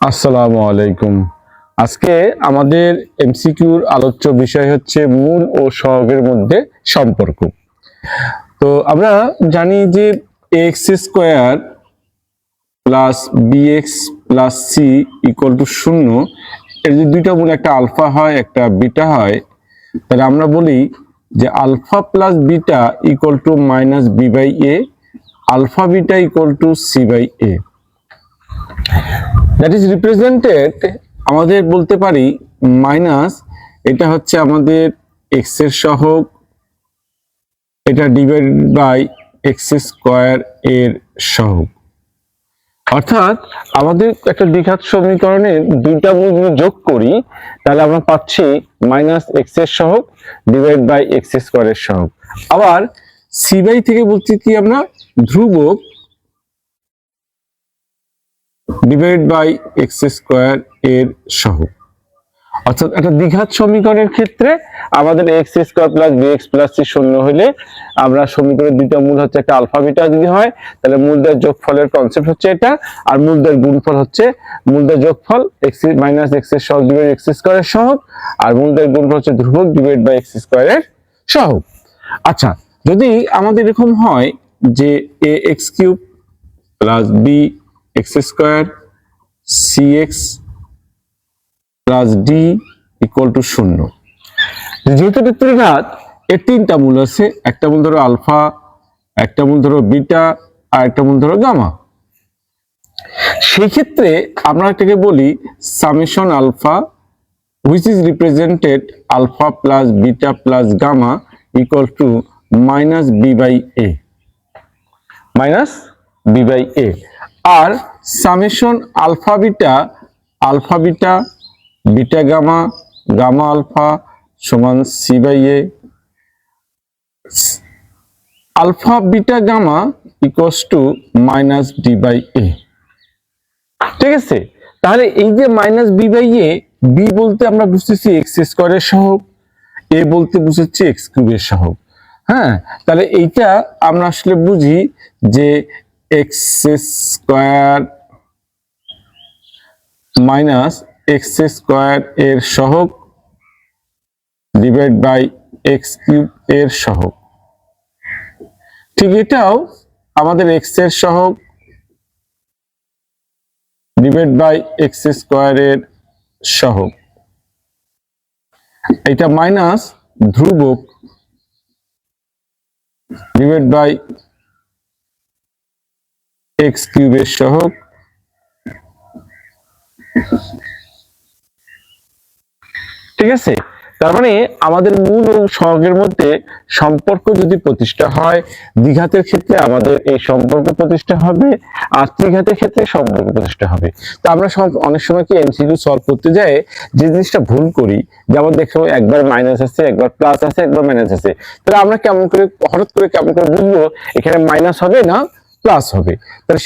আসসালামু আলাইকুম। আজকে আমাদের এমসিকিউর আলোচ্য বিষয় হচ্ছে মূল ও সহগের মধ্যে সম্পর্ক। তো আমরা জানি যে x square plus bx plus c equal to 0। এর যদি দুইটা মূল, একটা আলফা হয় একটা বিটা হয়, তাহলে আমরা বলি যে alpha plus beta equal to minus b by a, alpha beta equal to c by a. That is represented, আমাদের বলতে পারি মাইনাস, এটা হচ্ছে আমাদের এক্স এর সহগ, এটা ডিভাইড বাই এক্স স্কোয়ার এর সহগ। অর্থাৎ আমাদের একটা দ্বিঘাত সমীকরণের দুইটা মূল যোগ করি, তাহলে আমরা পাচ্ছি মাইনাস এক্স এর সহগ ডিভাইড বাই এক্স স্কোয়ার এর সহগ। আবার সি বাই থেকে বলছি কি আমরা ধ্রুবক ডিভাইড বাই এক্স স্কোয়ার এর সহগ। অর্থাৎ একটা দ্বিঘাত সমীকরণের ক্ষেত্রে আমাদের x square plus bx plus c 0 হলে আমরা সমীকরণের দুইটা মূল হচ্ছে একটা আলফা বিটা যদি হয়, তাহলে মূলদের যোগফলের কনসেপ্ট হচ্ছে এটা, আর মূলদের গুণফল হচ্ছে মূলদের যোগফল এক্স মাইনাস এক্স এর সহগ ডিভাইড এক্স স্কোয়ার এর সহগ, আর মূলদের গুণফল হচ্ছে ধ্রুবক ডিভাইড বাই এক্স স্কোয়ার এর সহগ। আচ্ছা, যদি আমাদের এরকম হয় যে a x cube plus b x square c x plus d equal to 0, যেহেতু এটা ত্রিঘাত, এর তিনটা মূল আছে, একটা মূল ধরো আলফা, একটা মূল ধরো বিটা, আর একটা মূল ধরো গামা। সেই ক্ষেত্রে আমরা এটাকে বলি summation alpha which is represented alpha plus beta plus gamma equal to minus b by a, minus b by a. আর summation alpha beta beta gamma gamma alpha সমান c by a, alpha beta gamma equals to minus d by a. ঠিক আছে, তাহলে এই যে minus b by a, b বলতে আমরা বুঝতেছি এক্স স্কোয়ারের সহগ, এ বলতে বুঝেছি এক্স কিউবের সহগ। হ্যাঁ, তাহলে এইটা আমরা আসলে বুঝি যে x square minus x square এর সহগ ডিভাইড বাই এক্স কিউব এর সহগ। ঠিক এটাও আমাদের এক্স এর সহগ ডিভাইড বাই এক্স স্কোয়ার এর সহগ, এটা মাইনাস ধ্রুবক ডিভাইড বাই এক্স কিউবের সহগ। ঠিক আছে, তার মানে আমাদের মূল ও সহগের মধ্যে সম্পর্ক যদি প্রতিষ্ঠা হয়, দ্বিঘাতের ক্ষেত্রে আমাদের এই সম্পর্ক প্রতিষ্ঠা হবে, আর ত্রিঘাতের ক্ষেত্রে সম্পর্ক প্রতিষ্ঠা হবে। তো আমরা অনেক সময় কি এমসিকিউ সলভ করতে যাই যে জিনিসটা ভুল করি, যেমন দেখো একবার মাইনাস আছে, একবার প্লাস আছে, একবার মাইনাস আছে, তাহলে আমরা কেমন করে হঠাৎ করে কেমন করে বুঝবো এখানে মাইনাস হবে না প্লাস হবে? তাহলে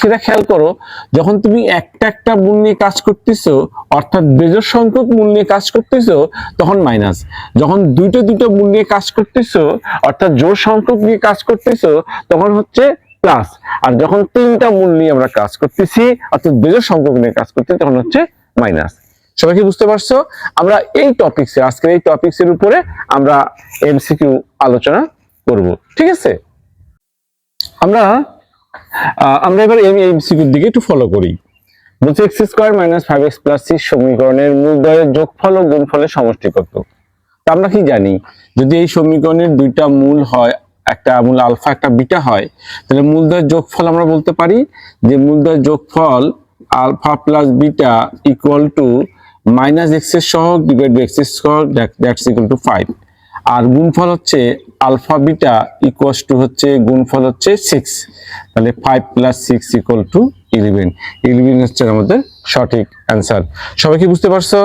সেটা খেয়াল করো, যখন তুমি একটা মূল নিয়ে কাজ করতেছো, অর্থাৎ বেজোড় সংখ্যক মূল নিয়ে কাজ করতেছো, তখন মাইনাস। যখন দুইটা মূল নিয়ে কাজ করতেছো, অর্থাৎ জোড় সংখ্যক নিয়ে কাজ করতেছো, তখন হচ্ছে প্লাস। আর যখন তিনটা মূল নিয়ে আমরা কাজ করতেছি, অর্থাৎ বেজোড় সংখ্যক নিয়ে কাজ করতেছি, তখন হচ্ছে মাইনাস। সবাই কি বুঝতে পারছো? আমরা এই টপিকসে, আজকের এই টপিকসের উপরে আমরা এমসিকিউ আলোচনা করব। ঠিক আছে, আমরা এবার এমসিকিউর দিকে একটু ফলো করি। বলছে x square minus 5x plus 6 সমীকরণের মূলদ্বয়ের যোগফল ও গুণফলের সমষ্টি কত? তা আমরা কি জানি, যদি এই সমীকরণের দুইটা মূল হয়, একটা মূল আলফা একটা বিটা হয়, তাহলে মূলদ্বয়ের যোগফল আমরা বলতে পারি যে মূলদ্বয়ের যোগফল alpha plus beta equal to minus x এর সহগ ডিভাইড বাই এক্স এর সহগ, দ্যাটস ইকুয়াল টু 5। আর গুণফল হচ্ছে আলফা বিটা ইকুয়ালস টু হচ্ছে গুণফল হচ্ছে 6, তাহলে 5 প্লাস 6 ইকুয়াল টু 11। 11 হচ্ছে আমাদের সঠিক অ্যান্সার। সবাই কি বুঝতে পারছো?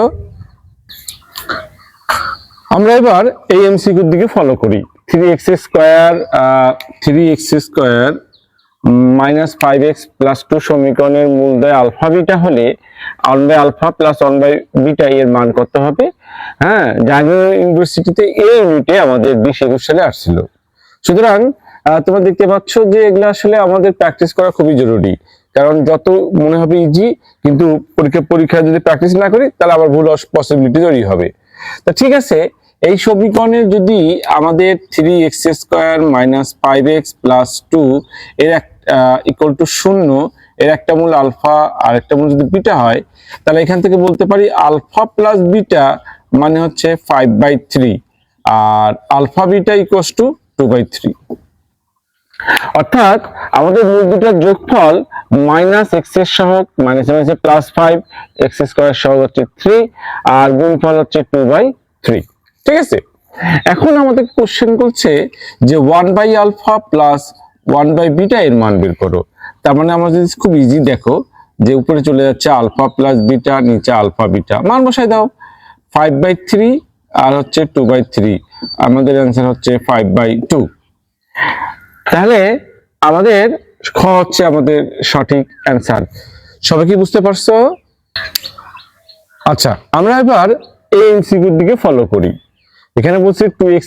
আমরা এবার এই এমসিকিউর দিকে ফলো করি। 3x square minus 5x plus 2 সমীকরণের মূলদ্বয় আলফা বিটা হলে 1 by alpha plus 1 by beta এর মান কত হবে? হ্যাঁ, জাহাঙ্গীরনগর ইউনিভার্সিটিতে এই ইউনিটে আমাদের 2021 সালে আসছিল। সুতরাং তোমরা দেখতে পাচ্ছ যে এগুলো আসলে আমাদের প্র্যাকটিস করা খুবই জরুরি। কারণ যত মনে হবে ইজি, কিন্তু পরীক্ষা যদি প্র্যাকটিস না করি তাহলে আবার ভুল পসিবিলিটি তৈরি হবে। তা ঠিক আছে, এই সমীকরণের যদি আমাদের 3x² - 5x + 2 এর ইকুয়াল টু 0 এর একটা মূল আলফা আর একটা মূল যদি বিটা হয়, তাহলে এখান থেকে বলতে পারি আলফা প্লাস বিটা মানে হচ্ছে 5/3 আর আলফা বিটা ইকুয়াল টু 2/3। অর্থাৎ আমাদের মূল দুটার যোগফল -x এর সহগ -5, x² সহগ হচ্ছে 3 আর গুণফল হচ্ছে 2/3। ঠিক আছে, এখন আমাদের কোশ্চেন করছে যে 1/α প্লাস 1/β এর মান বের করো। তার মানে আমাদের খুব ইজি, দেখো যে উপরে চলে যাচ্ছে আলফা প্লাস বিটা, নিচে আলফা বিটা, মান বসাই দাও। 5/3 আর হচ্ছে 2/3, আমাদের অ্যান্সার হচ্ছে 5/2। তাহলে আমাদের খ হচ্ছে আমাদের সঠিক অ্যান্সার। সবাই কি বুঝতে পারছো? আচ্ছা, আমরা এবার এই এমসিকিউর দিকে ফলো করি। এখানে বলছে 2x²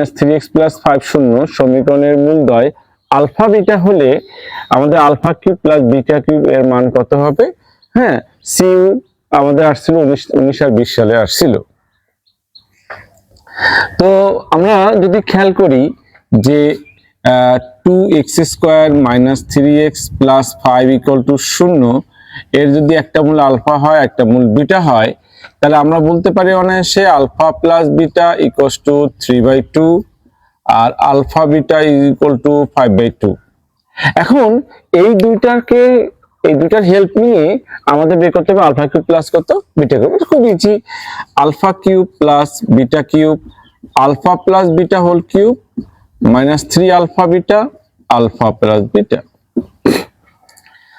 - 3x + 5 0 সমীকরণের মূলদ্বয় আলফা বিটা হলে আমাদের alpha cube plus beta cube এর মান কত হবে? হ্যাঁ, সিউ আমাদের আসছিল 19 আর 20 সালে আসছিল। তো আমরা যদি খেয়াল করি যে 2x² - 3x + 5 = 0 এর যদি একটা মূল আলফা হয় একটা মূল বিটা হয়, তাহলে আমরা বলতে পারি অনায়াসে alpha plus beta equal to 3/2 আর আলফা বিটা ইকুয়াল টু 5/2। এখন এই দুইটার হেল্প নিয়ে আমাদের বের করতে হবে আলফা কিউব প্লাস কত বিটা কিউব। খুব easy, alpha cube plus beta cube, alpha plus beta whole cube -3 alpha beta, alpha plus beta.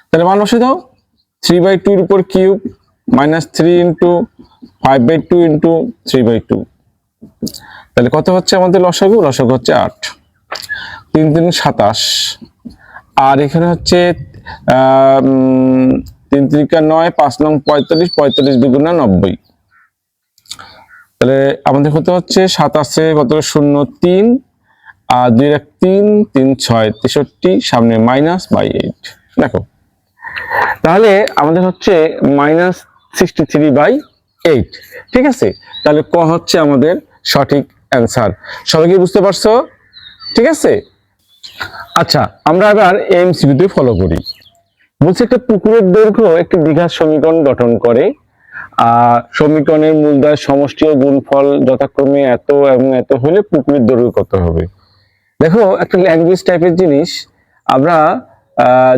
তাহলে মান বসে দাও, 3/2 এর উপর কিউব -3 ইন্টু 5/2 ইন্টু 3/2। তাহলে কত হচ্ছে আমাদের লসাগু? লসাগু হচ্ছে 8, 3 3 27, আর এখানে হচ্ছে 3 3 9, 5 9 45, 45 2 90। তাহলে আমাদের হতে হচ্ছে 27 কত 0 3 আর 2 1 3 3 6 63, সামনে -/8। দেখো, তাহলে আমাদের হচ্ছে -63/8। ঠিক আছে, তাহলে ক হচ্ছে আমাদের সঠিক অ্যান্সার। সবাই কি বুঝতে পারছো? ঠিক আছে, আচ্ছা আমরা এবার এমসিকিউতে ফলো করি। বলছে একটা পুকুরের দৈর্ঘ্য একটি দ্বিঘাত সমীকরণ গঠন করে। সমীকরণের মূলদ্বয় সমষ্টি ও গুণফল যথাক্রমে এত এবং এত হলে পুকুরের দৈর্ঘ্য কত হবে? দেখো, একটা ল্যাঙ্গুয়েজ টাইপের জিনিস। আমরা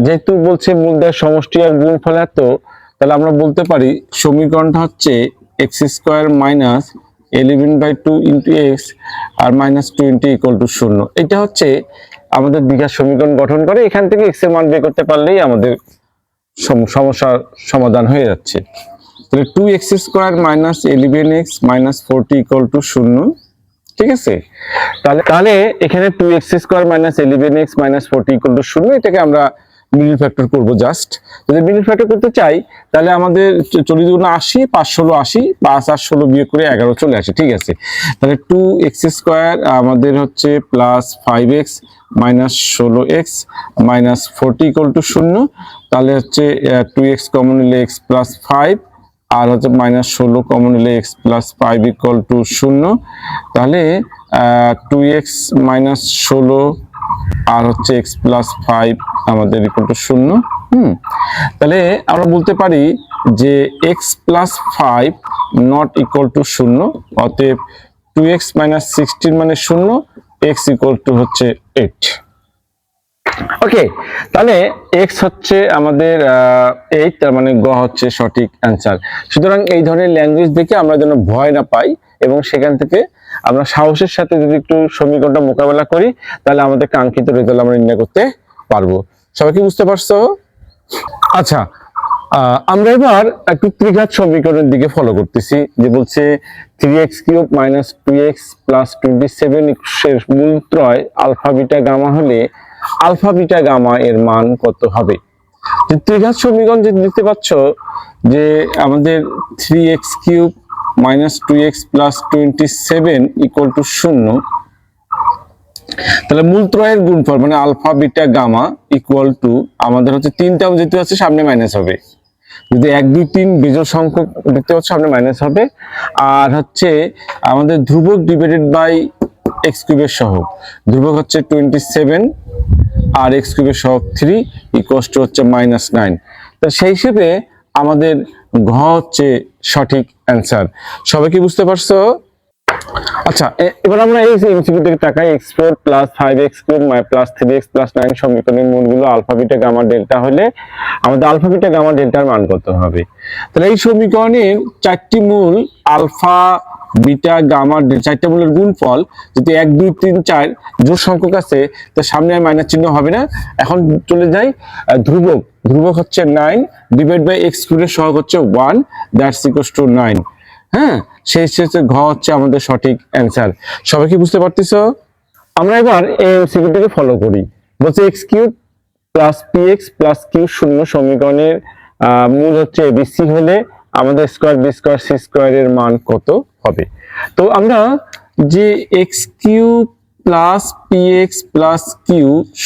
যেহেতু বলছে মূলদ্বয় সমষ্টি আর গুণফল এত, তাহলে আমরা বলতে পারি সমীকরণটা হচ্ছে x² - 11/2 × x আর -2 = 0। এটা হচ্ছে আমাদের দ্বিঘাত সমীকরণ গঠন করে। এখান থেকে x এর মান বের করতে পারলেই আমাদের সমস্যার সমাধান হয়ে যাচ্ছে। তাহলে 2x² - 11x - 40 = 0। ঠিক আছে, তাহলে এখানে 2x² - 11x - 40 = 0, এটাকে আমরা মিডল ফ্যাক্টর করব। জাস্ট যদি মিডল ফ্যাক্টর করতে চাই তাহলে আমাদের 40 × 80, 5 16 80, 5 আর 16 বিয়োগ করে 11 চলে আসে। ঠিক আছে, তাহলে 2x² আমাদের হচ্ছে +5x - 16x - 40 = 0। তাহলে হচ্ছে 2x কমন নিলে x + 5 আর হচ্ছে -16 কমন নিলে x + 5 = 0। তাহলে 2x - 16 আর হচ্ছে x + 5 আমাদের = 0। তাহলে আমরা বলতে পারি যে x + 5 নট ইকুয়াল টু 0, অতএব 2x - 16 মানে 0, x = হচ্ছে 8। ওকে, তাহলে x হচ্ছে আমাদের 8, তার মানে গ হচ্ছে সঠিক অ্যান্সার। সুতরাং এই ধরনের ল্যাঙ্গুয়েজ দেখে আমরা যেন ভয় না পাই এবং সেখান থেকে আমরা সাহসের সাথে যদি একটু সমীকরণটা মোকাবেলা করি, তাহলে আমাদের কাঙ্ক্ষিত রেজাল্ট আমরা নির্ণয় করতে পারবো। সবাই কি বুঝতে পারছো? আচ্ছা, আমরা এবার একটু ত্রিঘাত সমীকরণের দিকে ফলো করতেছি। যে বলছে 3x³ - 2x + 27 এর মূলত্রয় আলফা বিটা গামা হলে আলফা বিটা গামা এর মান কত হবে? যে ত্রিঘাত সমীকরণ যে দেখতে পাচ্ছ যে আমাদের 3x³ - 2x + 27 = 0, তাহলে মূল ত্রয়ের গুণফল মানে alpha beta gamma equal to আমাদের হচ্ছে তিনটা যেহেতু আছে সামনে মাইনাস হবে, যদি 1 2 3 বিজোড় সংখ্যক দেখতে পাচ্ছ সামনে মাইনাস হবে, আর হচ্ছে আমাদের ধ্রুবক ডিভাইডেড বাই এক্স কিউবের সহগ, ধ্রুবক হচ্ছে 27 আর এক্স কিউবের সহগ 3 ইকুয়ালস টু হচ্ছে -9। তো সেই হিসেবে আমাদের ঘ হচ্ছে সঠিক অ্যান্সার। সবাই কি বুঝতে পারছো? আচ্ছা, এবার আমরা এই এমসিকিউ থেকে তাকাই। x4 + 5x³ + 3x + 9 সমীকরণের মূলগুলো আলফা বিটা গামা ডেল্টা হলে আমাদের আলফা বিটা গামা ডেল্টার মান কত হবে? তাহলে এই সমীকরণের চারটি মূল আলফা বিটা গামা চারটি মূলের গুণফল যদি 1 2 3 4 জোড় সংখ্যক আছে, তো সামনে আর মাইনাস চিহ্ন হবে না। এখন চলে যাই ধ্রুবক, ধ্রুবক হচ্ছে 9 ডিভাইড বাই x স্কয়ারের সহগ হচ্ছে 1, দ্যাটস ইকুয়ালস টু 9। হ্যাঁ, সেই শেষে ঘ হচ্ছে আমাদের সঠিক অ্যান্সার। সবাই কি বুঝতে পারতেছো? আমরা এবার এই এমসিকিউটাকে ফলো করি। বলছে x³ + px + q শূন্য সমীকরণের মূল হচ্ছে abc হলে আমাদের স্কয়ার b স্কয়ার c স্কয়ারের মান কত হবে? তো আমরা যে x³ + px + q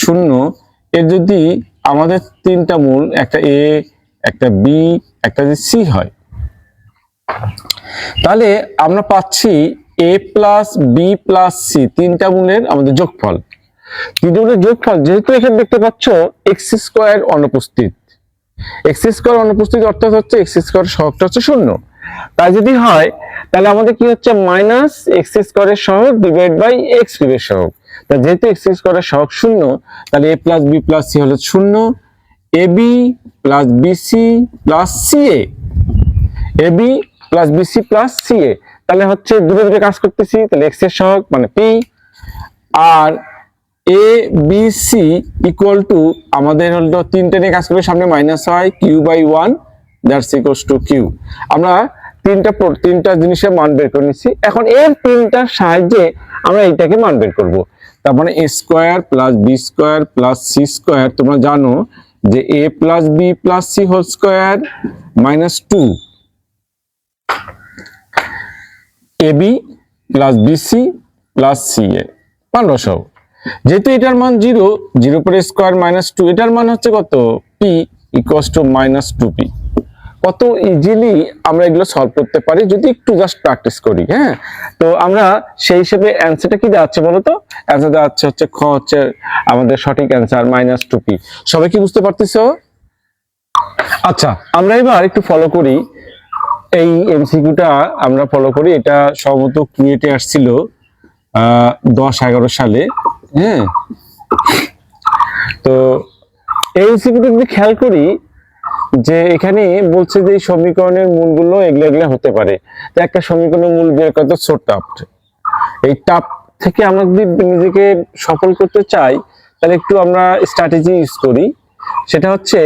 শূন্য এর যদি আমাদের তিনটা মূল একটা a একটা b একটা যে c হয়, তাহলে আমরা পাচ্ছি a plus b plus c তিনটা মূলের আমাদের যোগফল। তিনটা মূলের যোগফল যেহেতু এখানে দেখতে পাচ্ছ এক্স স্কয়ার অনুপস্থিত, এক্স স্কয়ার অনুপস্থিত অর্থাৎ হচ্ছে এক্স স্কয়ার সহগটা হচ্ছে শূন্য। তাই যদি হয় তাহলে আমাদের কি হচ্ছে মাইনাস এক্স স্কয়ারের সহগ ডিভাইড বাই এক্স কিউবের সহগ। তা যেহেতু এক্স স্কয়ারের সহগ শূন্য, তাহলে a plus b plus c হলো শূন্য, a b plus BC plus c a, a b plus BC plus c a. তাহলে হচ্ছে দূরে দূরে কাজ করতেছি, তাহলে এক্স এর সহগ মানে পি, আর a b c equal to আমাদের হলো তিনটে নিয়ে কাজ করলে সামনে মাইনাস হয় q/1, that's equals to Q. আমরা তিনটা জিনিসের মান বের করে নিচ্ছি। এখন এর তিনটার সাহায্যে আমরা এইটাকে মান বের করব। তার মানে a square plus b square plus c square, তোমরা জানো যে a plus b plus c whole square -2 ab plus BC plus ca মান বসাও। যেহেতু এটার মান 0, 0 পরে স্কয়ার -2, এটার মান হচ্ছে কত? p equals to -2p। কত ইজিলি আমরা এগুলো সলভ করতে পারি যদি একটু জাস্ট প্র্যাকটিস করি। হ্যাঁ, তো আমরা সেই হিসেবে অ্যান্সারটা কি দাঁড়াচ্ছে বলো তো? অ্যান্সার দাঁড়াচ্ছে হচ্ছে খ হচ্ছে আমাদের সঠিক অ্যান্সার -2p। সবাই কি বুঝতে পারতেছো? আচ্ছা, আমরা এবার একটু ফলো করি এই এমসিকিউটা। আমরা ফলো করি, এটা সম্ভবত কুয়েটে আসছিল 10-11 সালে। হ্যাঁ, তো এই এমসিকিউটা যদি খেয়াল করি যে এখানে বলছে যে এই সমীকরণের মূলগুলো এগুলা হতে পারে। তো একটা সমীকরণের মূল বের করতে সো টাফ। এই টাফ থেকে আমরা যদি নিজেকে সফল করতে চাই তাহলে একটু আমরা স্ট্র্যাটেজি ইউজ করি। সেটা হচ্ছে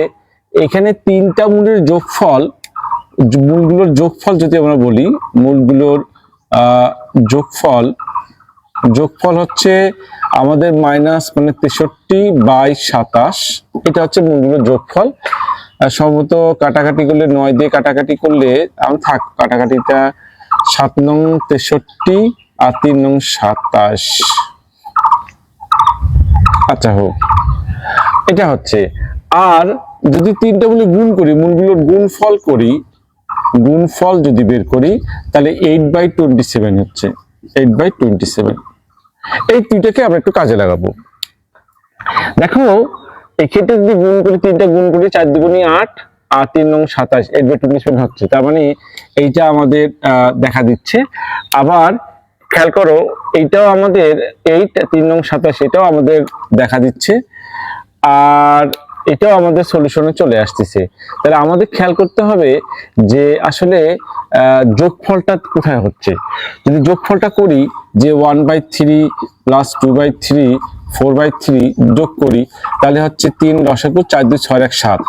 এখানে তিনটা মূলের যোগফল, মূলগুলোর যোগফল যদি আমরা বলি, মূলগুলোর যোগফল হচ্ছে আমাদের মাইনাস মানে 63/27, এটা হচ্ছে মূলগুলোর যোগফল। সম্ভবত কাটাকাটি করলে 9 দিয়ে কাটাকাটি করলে থাক কাটাকাটিটা 7 নং 63 আর 3 নং 27। আচ্ছা হোক, এটা হচ্ছে। আর যদি তিনটা মূল গুণ করি, মূলগুলোর গুণফল যদি বের করি তাহলে 8/27 হচ্ছে 8/27। এই তিনটাকে আমরা একটু কাজে লাগাবো। দেখো এক্ষেত্রে যদি গুণ করি, তিনটা গুণ করি 4 দুগুণে 8 আর 3 নং 27, 8/27 হচ্ছে। তার মানে এইটা আমাদের দেখা দিচ্ছে। আবার খেয়াল করো এইটাও আমাদের 8 3 নং 27, এটাও আমাদের দেখা দিচ্ছে, আর এটাও আমাদের সলিউশনে চলে আসতেছে। তাহলে আমাদের খেয়াল করতে হবে যে আসলে যোগফলটা কোথায় হচ্ছে। যদি যোগফলটা করি যে 1/3 প্লাস 2/3 4/3 যোগ করি তাহলে হচ্ছে 3 লসাগু 4 2 6 1 7।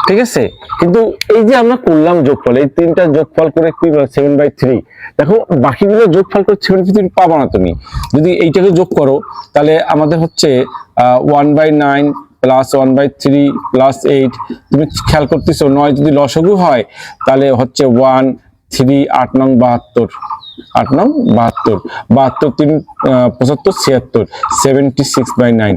ঠিক আছে, কিন্তু এই যে আমরা করলাম যোগফল, এই তিনটা যোগফল করে কি 7/3। দেখো বাকিগুলো যোগফল করে 7/3 পাবা না তুমি। যদি এইটাকে যোগ করো তাহলে আমাদের হচ্ছে 1/9 প্লাস 1/3 প্লাস 8। তুমি খেয়াল করতেছো 9 যদি লসাগু হয় তাহলে হচ্ছে 1 3 8 নং 72। 8 9 72, 72 3 75 76, 76/9।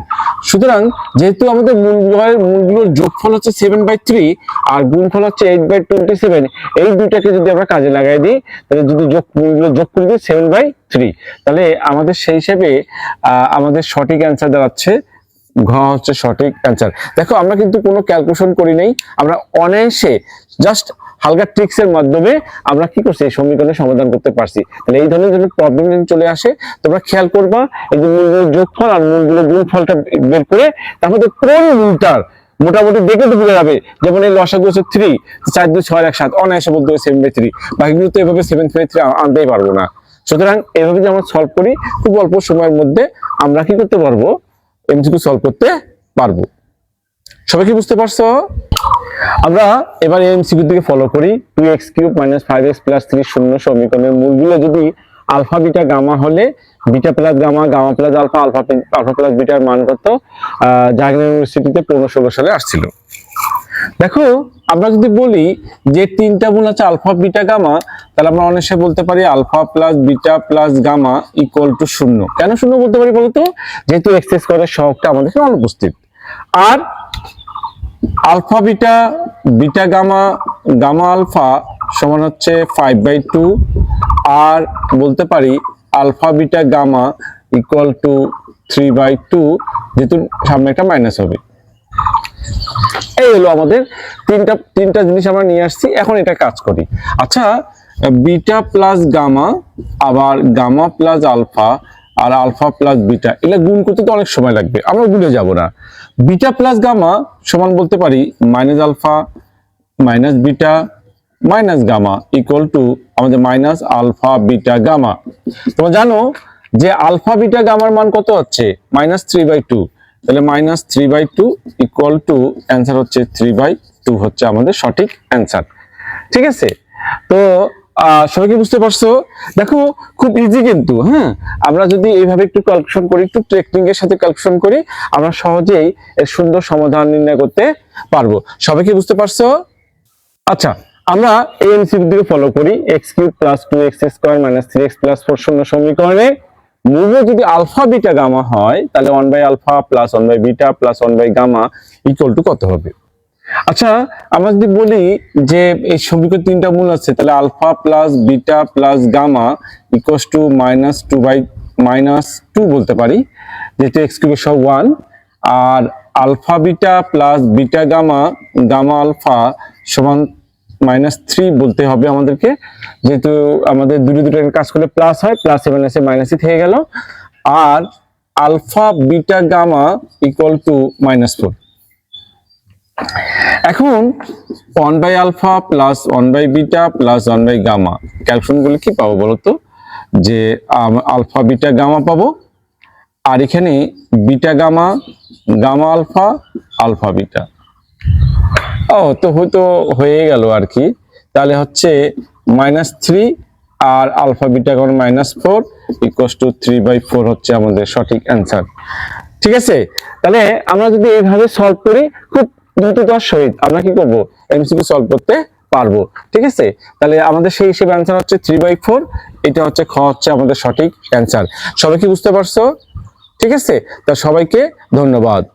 সুতরাং যেহেতু আমাদের মূলগুলোর যোগফল হচ্ছে 7/3 আর গুণফল হচ্ছে 8/27, এই দুটাকে যদি আমরা কাজে লাগাই দিই, তাহলে যদি মূলগুলো যোগ করে দিই 7/3, তাহলে আমাদের সেই হিসেবে আমাদের সঠিক অ্যান্সার দাঁড়াচ্ছে ঘ হচ্ছে সঠিক অ্যান্সার। দেখো আমরা কিন্তু কোনো ক্যালকুলেশন করি নাই, আমরা অনায়াসে জাস্ট হালকা ট্রিক্স এর মাধ্যমে আমরা কি করছি, এই সমীকরণের সমাধান করতে পারছি। তাহলে এই ধরনের যদি প্রবলেম চলে আসে, তোমরা খেয়াল করবা এই যে মূলগুলোর যোগফল আর মূলগুলোর গুণফলটা বের করে তারপরে কোন মূলটার মোটামুটি দেখে তো বুঝে যাবে। যেমন এই লসাগু হচ্ছে 3, 4 2 6 1 7, অনায়াসে বলতে হবে 7/3, বাকিগুলো তো এভাবে 7/3 আনতেই পারবো না। সুতরাং এভাবে যে আমরা সলভ করি, খুব অল্প সময়ের মধ্যে আমরা কি করতে পারবো, এমসিকিউ সলভ করতে পারবো। সবাই কি বুঝতে পারছো? আমরা এবার এমসিকিউ দিকে ফলো করি। 2x³ - 5x + 3 শূন্য সমীকরণের মূলগুলো যদি আলফা বিটা গামা হলে beta plus gamma, gamma plus alpha, alpha plus বিটার মান কত জাহাঙ্গীরনগর ইউনিভার্সিটিতে 1516 সালে আসছিল। দেখো আমরা যদি বলি যে তিনটা মূল আছে আলফা বিটা গামা, তাহলে আমরা অনেসে বলতে পারি alpha plus beta plus gamma equal to 0। কেন 0 বলতে পারি বলতো? যেহেতু এক্স স্কয়ারের সহগটা আমাদের এখানে অনুপস্থিত। আর alpha beta, beta gamma, gamma alpha সমান হচ্ছে 5/2, আর বলতে পারি alpha beta gamma equal to 3/2, যেহেতু সামনে একটা মাইনাস হবে। এই হলো আমাদের তিনটা জিনিস আমরা নিয়ে আসছি। এখন এটা কাজ করি। আচ্ছা, বিটা প্লাস গামা, আবার গামা প্লাস আলফা, আর আলফা প্লাস বিটা, এগুলা গুণ করতে তো অনেক সময় লাগবে, আমরা গুণে যাব না। বিটা প্লাস গামা সমান বলতে পারি minus alpha minus beta minus gamma equal to আমাদের মাইনাস আলফা বিটা গামা। তোমরা জানো যে আলফা বিটা গামার মান কত হচ্ছে -3/2, তাহলে -3/2 ইকুয়াল টু অ্যান্সার হচ্ছে 3/2 হচ্ছে আমাদের সঠিক অ্যান্সার। ঠিক আছে? তো সবাই কি বুঝতে পারছো? দেখো খুব ইজি কিন্তু, হ্যাঁ, আমরা যদি এইভাবে একটু ক্যালকুলেশন করি, একটু টেকনিক এর সাথে ক্যালকুলেশন করি, আমরা সহজেই এর সুন্দর সমাধান নির্ণয় করতে পারবো। সবাই কি বুঝতে পারছো? আচ্ছা, আমরা এই এমসিকিউ দিকে ফলো করি। x³ + 2x² - 3x + 4 শূন্য সমীকরণে মূল যদি আলফা বিটা গামা হয়, তাহলে 1/α + 1/β + 1/গামা ইকুয়াল টু কত হবে? আচ্ছা, আমরা যদি বলি যে এই সমীকরণে তিনটা মূল আছে, তাহলে alpha plus beta plus gamma equals to -2 বলতে পারি, যেহেতু x³ এর সব 1, আর alpha beta plus beta gamma, gamma alpha সমান -3 বলতে হবে আমাদেরকে, যেহেতু আমাদের দুটো কাজ করলে প্লাস হয়, প্লাস মাইনাসে মাইনাসই থেকে গেল। আর alpha beta gamma equal to -4। এখন 1/α প্লাস 1/β প্লাস 1/গামা ক্যালকুলেশন করলে কি পাবো বলতো? যে আলফা বিটা গামা পাবো, আর এখানে beta gamma, gamma alpha, alpha beta. তো হয়তো হয়ে গেল আর কি। তাহলে হচ্ছে -3 আর alpha beta gamma -4 equals to 3/4 হচ্ছে আমাদের সঠিক অ্যান্সার। ঠিক আছে? তাহলে আমরা যদি এইভাবে সলভ করি, খুব দ্রুততার সহিত আমরা কি করব, এমসিকিউ সলভ করতে পারবো। ঠিক আছে? তাহলে আমাদের সেই হিসেবে অ্যান্সার হচ্ছে 3/4। এটা হচ্ছে খ হচ্ছে আমাদের সঠিক অ্যান্সার। সবাই কি বুঝতে পারছো? ঠিক আছে? তা সবাইকে ধন্যবাদ।